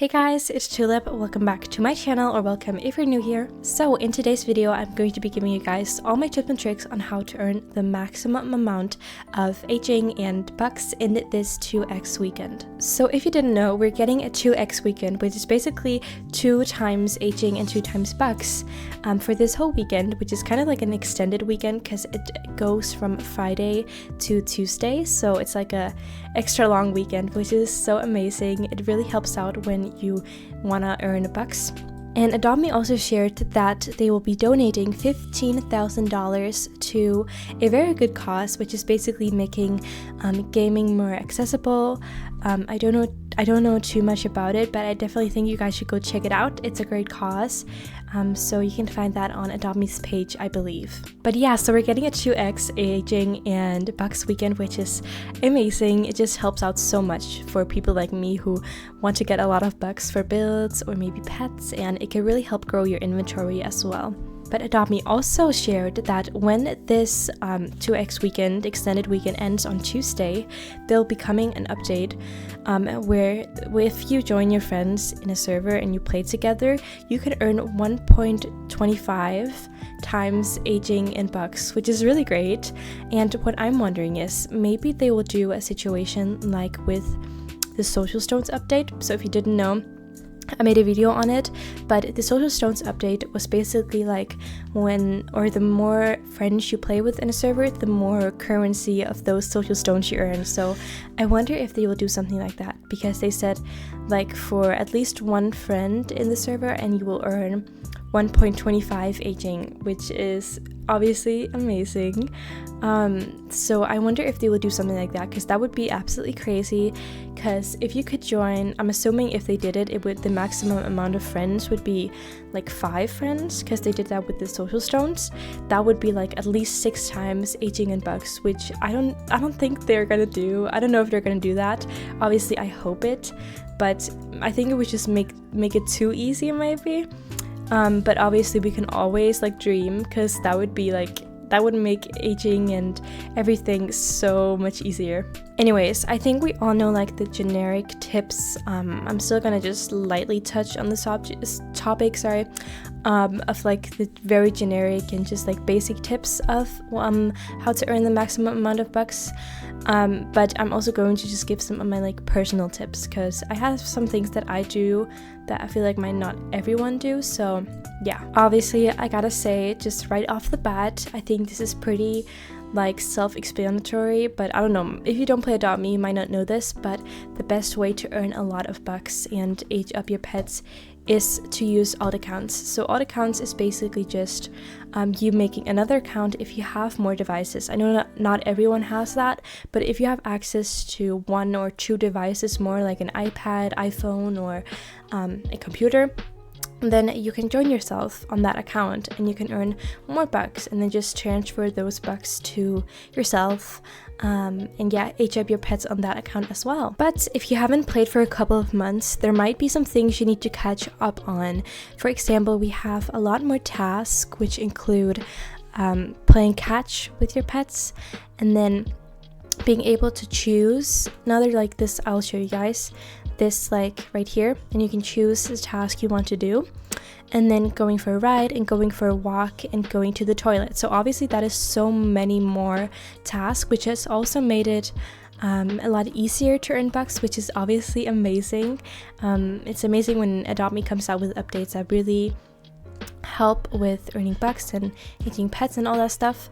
Hey guys, it's Tulip. Welcome back to my channel, or welcome if you're new here. So in today's video, I'm going to be giving you guys all my tips and tricks on how to earn the maximum amount of aging and bucks in this 2x weekend. So if you didn't know, we're getting a 2x weekend, which is basically 2 times aging and 2 times bucks for this whole weekend, which is kind of like an extended weekend because it goes from Friday to Tuesday. So it's like a extra long weekend, which is so amazing. It really helps out when you wanna earn bucks. And Adopt Me also shared that they will be donating $15,000 to a very good cause, which is basically making gaming more accessible. I don't know too much about it, but I definitely think you guys should go check it out. It's a great cause. So you can find that on Adopt Me's page, I believe. But yeah, so we're getting a 2x aging and bucks weekend, which is amazing. It just helps out so much for people like me who want to get a lot of bucks for builds or maybe pets, and it can really help grow your inventory as well. But Adopt Me also shared that when this 2x weekend, extended weekend, ends on Tuesday, there'll be coming an update where if you join your friends in a server and you play together, you can earn 1.25 times aging in bucks, which is really great. And what I'm wondering is maybe they will do a situation like with the Social Stones update. So if you didn't know, I made a video on it, but the Social Stones update was basically like the more friends you play with in a server, the more currency of those Social Stones you earn. So I wonder if they will do something like that, because they said like for at least one friend in the server and you will earn 1.25 aging, which is obviously amazing. So I wonder if they will do something like that, because that would be absolutely crazy. Because if you could join, I'm assuming if they did it, the maximum amount of friends would be like 5 friends, because they did that with the Social Stones. That would be like at least 6 times aging in bucks, which I don't think they're gonna do. I don't know if they're gonna do that. Obviously I hope it, but I think it would just make it too easy maybe. But obviously we can always like dream, because that would make aging and everything so much easier. Anyways, I think we all know like the generic tips. I'm still gonna just lightly touch on this topic, of like the very generic and just like basic tips of how to earn the maximum amount of bucks. But I'm also going to just give some of my like personal tips, because I have some things that I do that I feel like might not everyone do. So yeah, obviously I gotta say just right off the bat, I think this is pretty like self-explanatory, but I don't know, if you don't play Adopt Me you might not know this, but the best way to earn a lot of bucks and age up your pets is to use alt accounts. So alt accounts is basically just you making another account if you have more devices. I know not everyone has that, but if you have access to 1 or 2 devices more, like an iPad, iPhone, or a computer, then you can join yourself on that account and you can earn more bucks, and then just transfer those bucks to yourself, and yeah, age up your pets on that account as well. But if you haven't played for a couple of months, there might be some things you need to catch up on. For example, we have a lot more tasks, which include playing catch with your pets, and then being able to choose another like this. I'll show you guys this like right here, and you can choose the task you want to do, and then going for a ride and going for a walk and going to the toilet. So obviously that is so many more tasks, which has also made it a lot easier to earn bucks, which is obviously amazing. It's amazing when Adopt Me comes out with updates that really help with earning bucks and aging pets and all that stuff.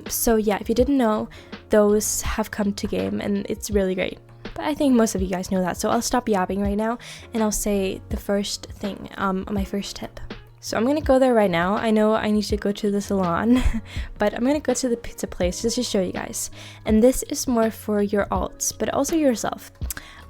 So yeah, if you didn't know, those have come to game and it's really great. But I think most of you guys know that, so I'll stop yapping right now and I'll say the first thing, my first tip. So I'm gonna go there right now. I know I need to go to the salon, but I'm gonna go to the pizza place just to show you guys. And this is more for your alts, but also yourself.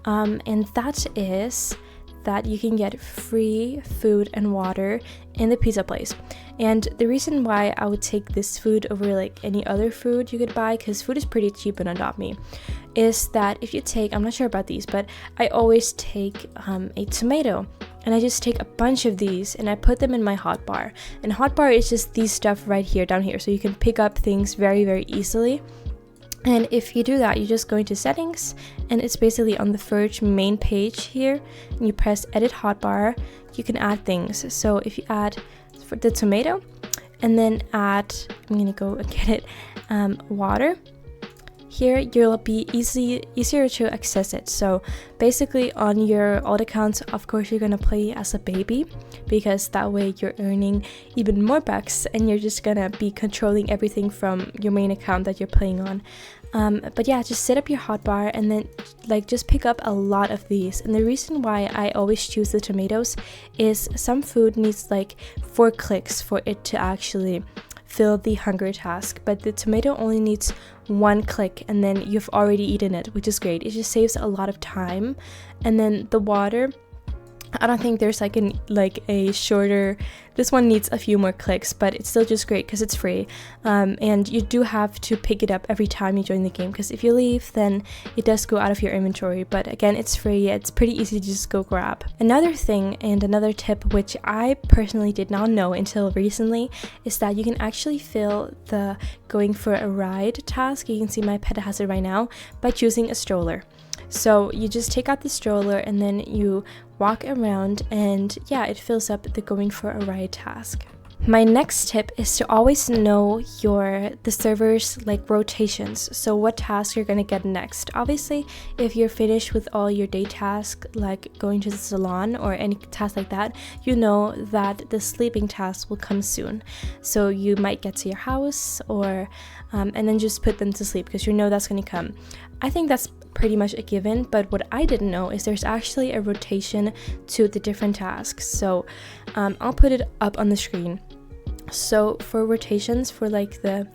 And that is that you can get free food and water in the pizza place. And the reason why I would take this food over like any other food you could buy, because food is pretty cheap in Adopt Me, is that if you take, I'm not sure about these, but I always take a tomato, and I just take a bunch of these and I put them in my hotbar. And hotbar is just these stuff right here, down here, so you can pick up things very, very easily. And if you do that, you just go into settings, and it's basically on the first main page here, and you press edit hotbar. You can add things. So if you add for the tomato, and then add, I'm gonna go and get it, water. Here you'll be easier to access it. So basically on your alt accounts, of course you're gonna play as a baby, because that way you're earning even more bucks, and you're just gonna be controlling everything from your main account that you're playing on. But yeah, just set up your hotbar, and then like just pick up a lot of these. And the reason why I always choose the tomatoes is some food needs like 4 clicks for it to actually fill the hunger task, but the tomato only needs 1 click, and then you've already eaten it, which is great. It just saves a lot of time. And then the water, I don't think there's like a shorter, this one needs a few more clicks, but it's still just great because it's free. And you do have to pick it up every time you join the game, because if you leave, then it does go out of your inventory. But again, it's free. It's pretty easy to just go grab. Another thing and another tip, which I personally did not know until recently, is that you can actually fill the going for a ride task, you can see my pet has it right now, by choosing a stroller. So you just take out the stroller and then you walk around, and yeah, it fills up the going for a ride task. My next tip is to always know the server's like rotations, so what task you're gonna get next. Obviously, if you're finished with all your day tasks, like going to the salon or any task like that, you know that the sleeping task will come soon. So you might get to your house or and then just put them to sleep, because you know that's gonna come. I think that's pretty much a given, but what I didn't know is there's actually a rotation to the different tasks. So I'll put it up on the screen. So for rotations for like the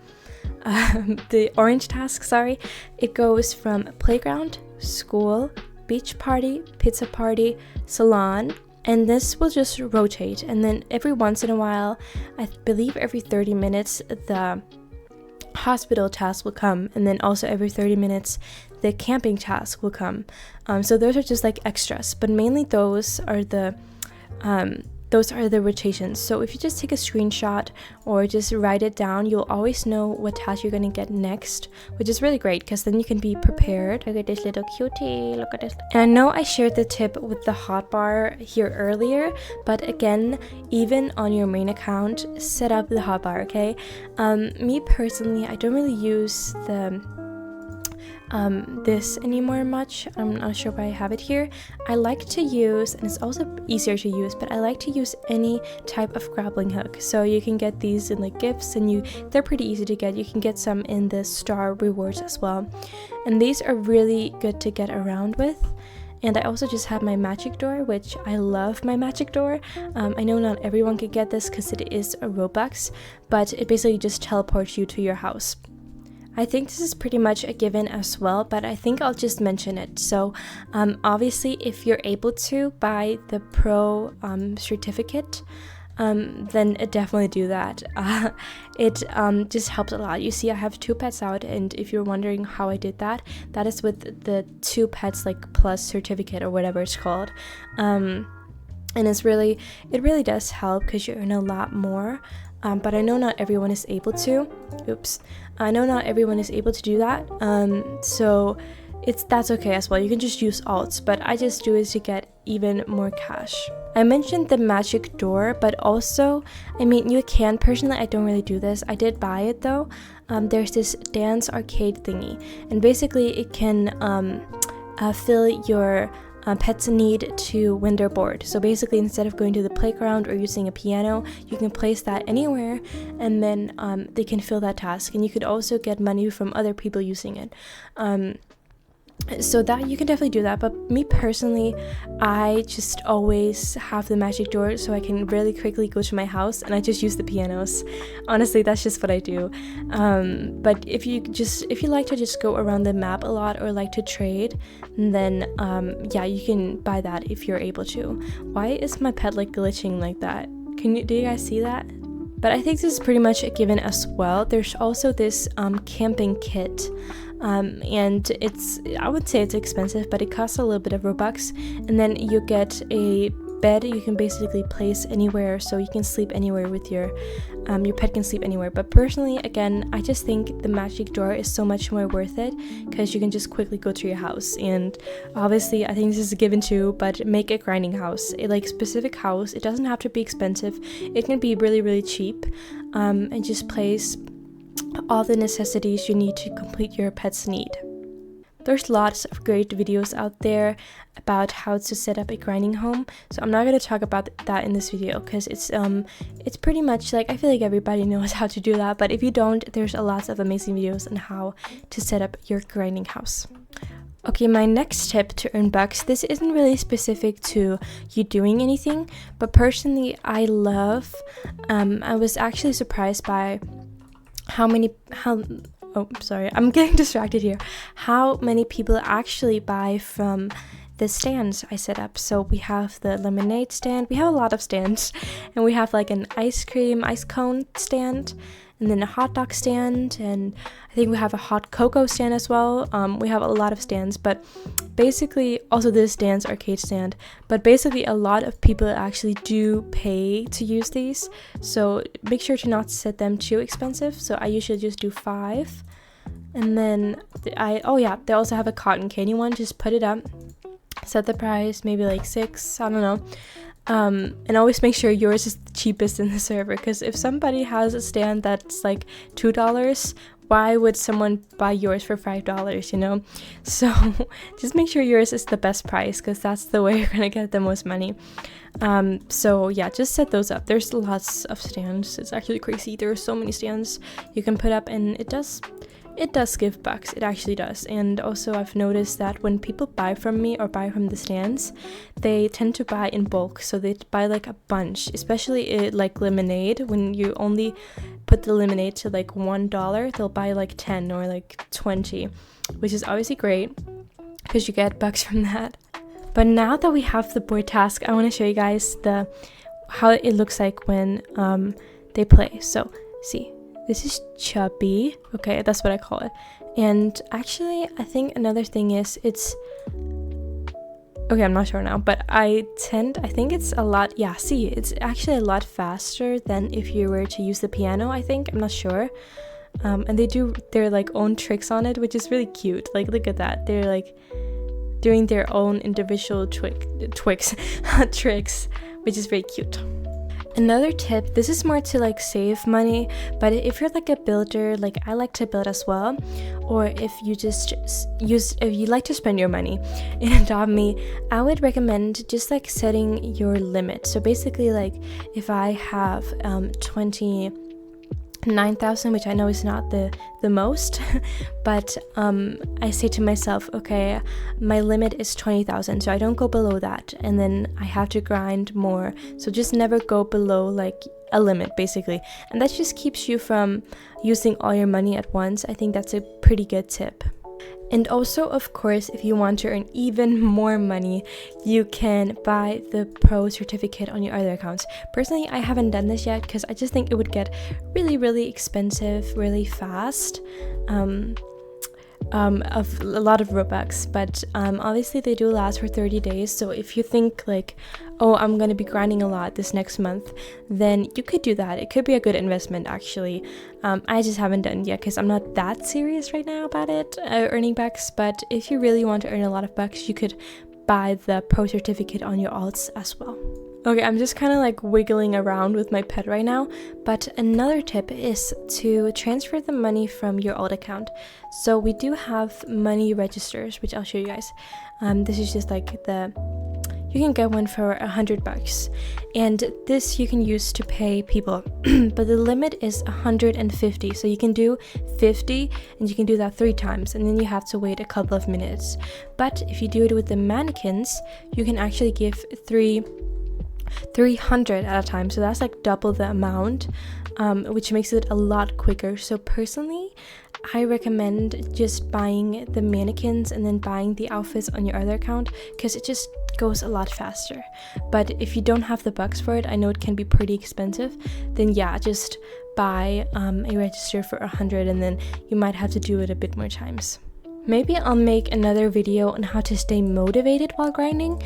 orange task, it goes from playground, school, beach party, pizza party, salon, and this will just rotate. And then every once in a while, I believe every 30 minutes, the hospital task will come, and then also every 30 minutes the camping task will come. So those are just like extras, but mainly those are the rotations. So if you just take a screenshot or just write it down, you'll always know what task you're gonna get next, which is really great because then you can be prepared. Look at this little cutie, look at this. And I know I shared the tip with the hotbar here earlier, but again, even on your main account, set up the hotbar, okay? Me personally, I don't really use this anymore much. I'm not sure why I have it here. I like to use, and it's also easier to use, but I like to use any type of grappling hook. So you can get these in like gifts, and they're pretty easy to get. You can get some in the star rewards as well, and these are really good to get around with. And I also just have my magic door, which I love my magic door. I know not everyone can get this because it is a Robux, but it basically just teleports you to your house. I think this is pretty much a given as well, but I think I'll just mention it. So obviously, if you're able to buy the pro certificate, then definitely do that. It just helps a lot. You see, I have 2 pets out, and if you're wondering how I did that, that is with the 2 pets like plus certificate or whatever it's called. And it really does help because you earn a lot more. But I know not everyone is able to. I know not everyone is able to do that. So that's okay as well. You can just use alts, but I just do it to get even more cash. I mentioned the magic door, but also, I mean, you can. Personally, I don't really do this. I did buy it though. There's this dance arcade thingy, and basically it can fill your pet's need to when they're bored. So basically, instead of going to the playground or using a piano, you can place that anywhere, and then they can fill that task. And you could also get money from other people using it. So that you can definitely do that, but me personally, I just always have the magic door so I can really quickly go to my house, and I just use the pianos. Honestly, that's just what I do. But if you like to just go around the map a lot or like to trade, then yeah, you can buy that if you're able to. Why is my pet like glitching like that? Do you guys see that? But I think this is pretty much a given as well. There's also this camping kit. And I would say it's expensive, but it costs a little bit of Robux, and then you get a bed you can basically place anywhere, so you can sleep anywhere with your pet can sleep anywhere. But personally, again, I just think the magic drawer is so much more worth it because you can just quickly go to your house. And obviously, I think this is a given too, but make a grinding house, a like specific house. It doesn't have to be expensive. It can be really, really cheap, and just place all the necessities you need to complete your pet's need. There's lots of great videos out there about how to set up a grinding home, so I'm not going to talk about that in this video because it's pretty much like, I feel like everybody knows how to do that, but if you don't, there's a lots of amazing videos on how to set up your grinding house. Okay, my next tip to earn bucks, this isn't really specific to you doing anything, but personally I was actually surprised by I'm getting distracted here. How many people actually buy from the stands I set up. So we have the lemonade stand. We have a lot of stands. And we have like an ice cone stand. And then a hot dog stand. And I think we have a hot cocoa stand as well. We have a lot of stands. But basically, also this stand's arcade stand. But basically, a lot of people actually do pay to use these. So make sure to not set them too expensive. So I usually just do 5. And then they also have a cotton candy one. Just put it up, set the price, maybe like 6, I don't know. And always make sure yours is the cheapest in the server, because if somebody has a stand that's like $2, why would someone buy yours for $5, you know? So just make sure yours is the best price, because that's the way you're gonna get the most money. So yeah, just set those up. There's lots of stands. It's actually crazy. There are so many stands you can put up, and it does give bucks. It actually does. And also I've noticed that when people buy from me or buy from the stands, they tend to buy in bulk. So they buy like a bunch, especially like lemonade. When you only put the lemonade to like $1, they'll buy like 10 or like 20, which is obviously great because you get bucks from that. But now that we have the board task, I want to show you guys how it looks like when they play. So see, this is Chubby. Okay, that's what I call it. And actually, I think another thing is okay, I'm not sure now, but I think it's a lot, yeah, see, it's actually a lot faster than if you were to use the piano, I think. I'm not sure. And they do their like own tricks on it, which is really cute. Like, look at that. They're like doing their own individual tricks, which is very cute. Another tip, this is more to like save money, but if you're like a builder, like I like to build as well, or if you like to spend your money in Adopt Me, I would recommend just like setting your limit. So basically, like if I have 29,000, which I know is not the most, but I say to myself, okay, my limit is 20,000, so I don't go below that, and then I have to grind more. So just never go below like a limit, basically, and that just keeps you from using all your money at once. I think that's a pretty good tip. And also, of course, if you want to earn even more money, you can buy the pro certificate on your other accounts. Personally, I haven't done this yet because I just think it would get really, really expensive really fast. Of a lot of Robux, but obviously they do last for 30 days. So if you think like, oh, I'm gonna be grinding a lot this next month, then you could do that. It could be a good investment, actually. I just haven't done it yet because I'm not that serious right now about it, earning bucks. But if you really want to earn a lot of bucks, you could buy the pro certificate on your alts as well. Okay, I'm just kind of like wiggling around with my pet right now, but another tip is to transfer the money from your alt account. So we do have money registers, which I'll show you guys. This is just like you can get one for $100, and this you can use to pay people, but the limit is 150. So you can do 50, and you can do that 3 times, and then you have to wait a couple of minutes. But if you do it with the mannequins, you can actually give 300 at a time, so that's like double the amount, which makes it a lot quicker. So personally, I recommend just buying the mannequins and then buying the outfits on your other account, because it just goes a lot faster. But if you don't have the bucks for it, I know it can be pretty expensive, then yeah, just buy a register for 100, and then you might have to do it a bit more times. Maybe I'll make another video on how to stay motivated while grinding.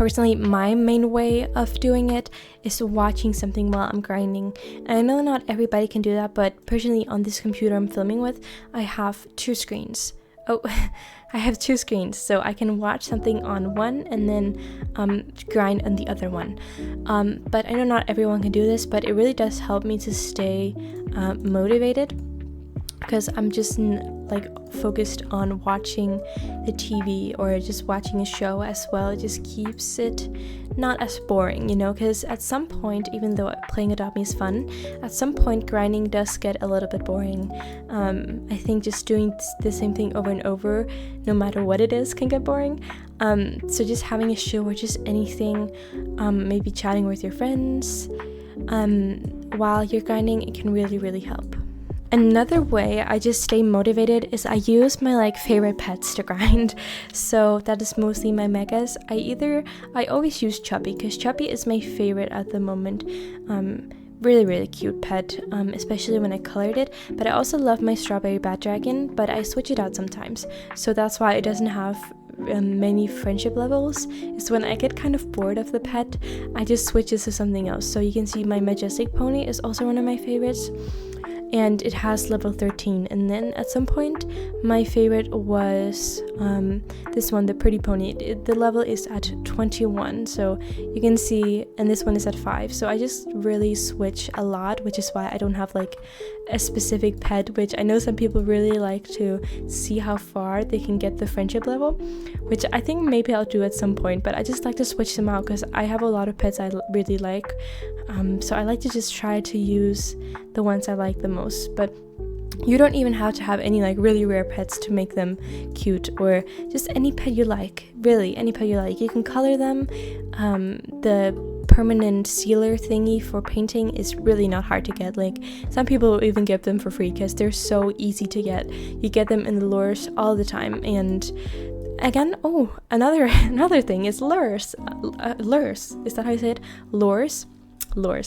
Personally, my main way of doing it is watching something while I'm grinding. And I know not everybody can do that, but personally on this computer I'm filming with, I have two screens. Oh, I have two screens, so I can watch something on one and then grind on the other one. But I know not everyone can do this, but it really does help me to stay motivated, because I'm just like focused on watching the TV or just watching a show as well. It just keeps it not as boring, you know, because at some point, even though playing Adopt Me is fun, at some point grinding does get a little bit boring. I think just doing the same thing over and over, no matter what it is, can get boring. So just having a show or just anything, maybe chatting with your friends while you're grinding, it can really help. Another way I just stay motivated is I use my like favorite pets to grind. So that is mostly my megas. I always use Chubby, because Chubby is my favorite at the moment. Really cute pet, especially when I colored it. But I also love my Strawberry Bat Dragon, but I switch it out sometimes. So that's why it doesn't have many friendship levels. Is when I get kind of bored of the pet, I just switch it to something else. So you can see my Majestic Pony is also one of my favorites, and it has level 13. And then at some point my favorite was this one, the Pretty Pony. The level is at 21, so you can see, and this one is at 5. So I just really switch a lot, which is why I don't have like a specific pet, which I know some people really like to see how far they can get the friendship level, which I think maybe I'll do at some point. But I just like to switch them out because I have a lot of pets I really like, so I like to just try to use the ones I like the most. But you don't even have to have any like really rare pets to make them cute, or just any pet you like, really any pet you like. You can color them. The permanent sealer thingy for painting is really not hard to get. Like, some people will even get them for free because they're so easy to get. You get them in the lures all the time. And again, another thing is lures. Lures, is that how you say it? Lures,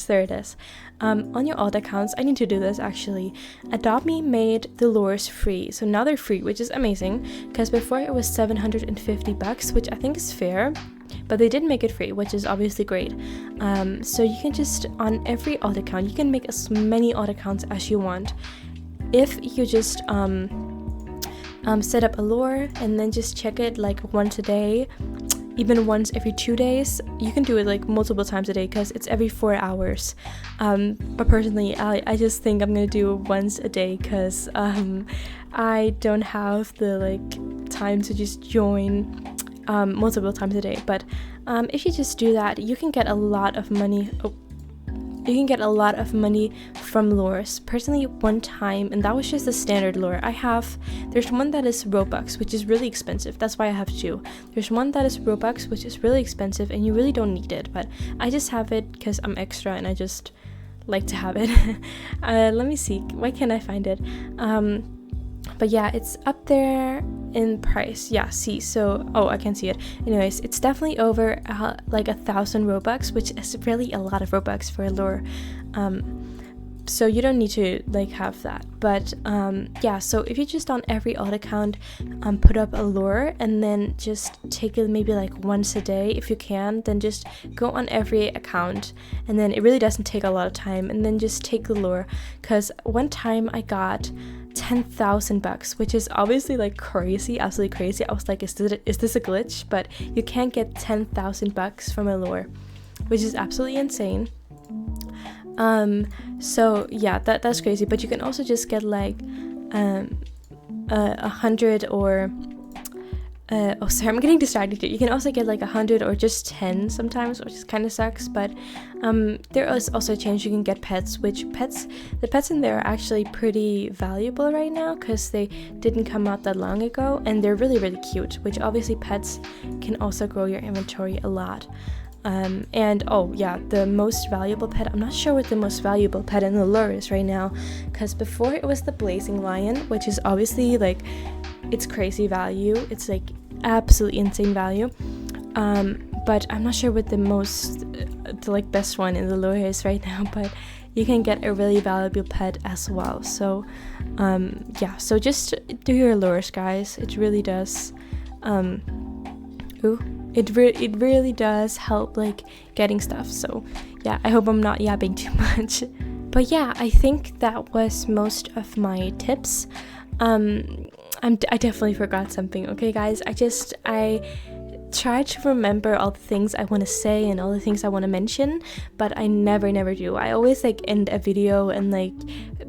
there it is. On your alt accounts, I need to do this actually. Adopt Me made the lures free, so now they're free, which is amazing, because before it was $750, which I think is fair, but they did make it free, which is obviously great. So you can just, on every alt account, you can make as many alt accounts as you want. If you just set up a lure and then just check it like once a day, even once every 2 days. You can do it like multiple times a day because it's every 4 hours. But personally, I just think I'm gonna do it once a day because I don't have the like time to just join multiple times a day. But if you just do that, you can get a lot of money. You can get a lot of money from lures. Personally, one time, and that was just the standard lure. There's one that is Robux, which is really expensive. That's why I have two. There's one that is Robux, which is really expensive, and you really don't need it. But I just have it because I'm extra, and I just like to have it. Let me see. Why can't I find it? But yeah, it's up there in price. Yeah, see, so I can see it. Anyways, it's definitely over like 1,000 Robux, which is really a lot of Robux for a lure. So you don't need to like have that. But yeah, so if you just on every alt account put up a lure and then just take it maybe like once a day if you can, then just go on every account, and then it really doesn't take a lot of time, and then just take the lure. Because one time I got $10,000, which is obviously like crazy, absolutely crazy. I was like, is this a glitch? But you can't get $10,000 from a lure, which is absolutely insane. So yeah, that's crazy. But you can also just get like 100 or sorry, I'm getting distracted here. You can also get like 100 or just 10 sometimes, which is kind of sucks. But there is also a chance you can get pets, the pets in there are actually pretty valuable right now because they didn't come out that long ago, and they're really cute, which obviously pets can also grow your inventory a lot. And the most valuable pet, I'm not sure what the most valuable pet in the lure is right now, because before it was the Blazing Lion, which is obviously like, it's crazy value, it's like absolutely insane value, but I'm not sure what the best one in the lure is right now. But you can get a really valuable pet as well. So yeah, so just do your lures, guys. It really does it really does help like getting stuff. So yeah, I hope I'm not yapping too much. But yeah, I think that was most of my tips. I definitely forgot something. Okay, guys, I try to remember all the things I want to say and all the things I want to mention, but I never do. I always like end a video and like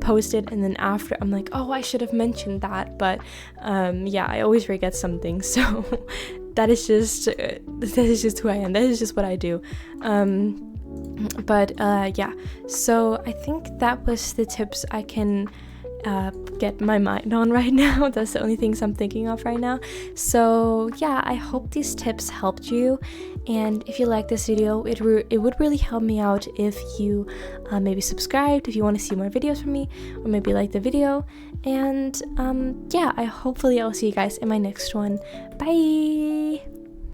post it, and then after I'm like, oh, I should have mentioned that. But yeah, I always forget something. So that is just who I am. That is just what I do. But yeah, so I think that was the tips I can get my mind on right now. That's the only things I'm thinking of right now. So yeah, I hope these tips helped you, and if you like this video, it would really help me out if you maybe subscribed, if you want to see more videos from me, or maybe like the video. And yeah, hopefully I'll see you guys in my next one. Bye.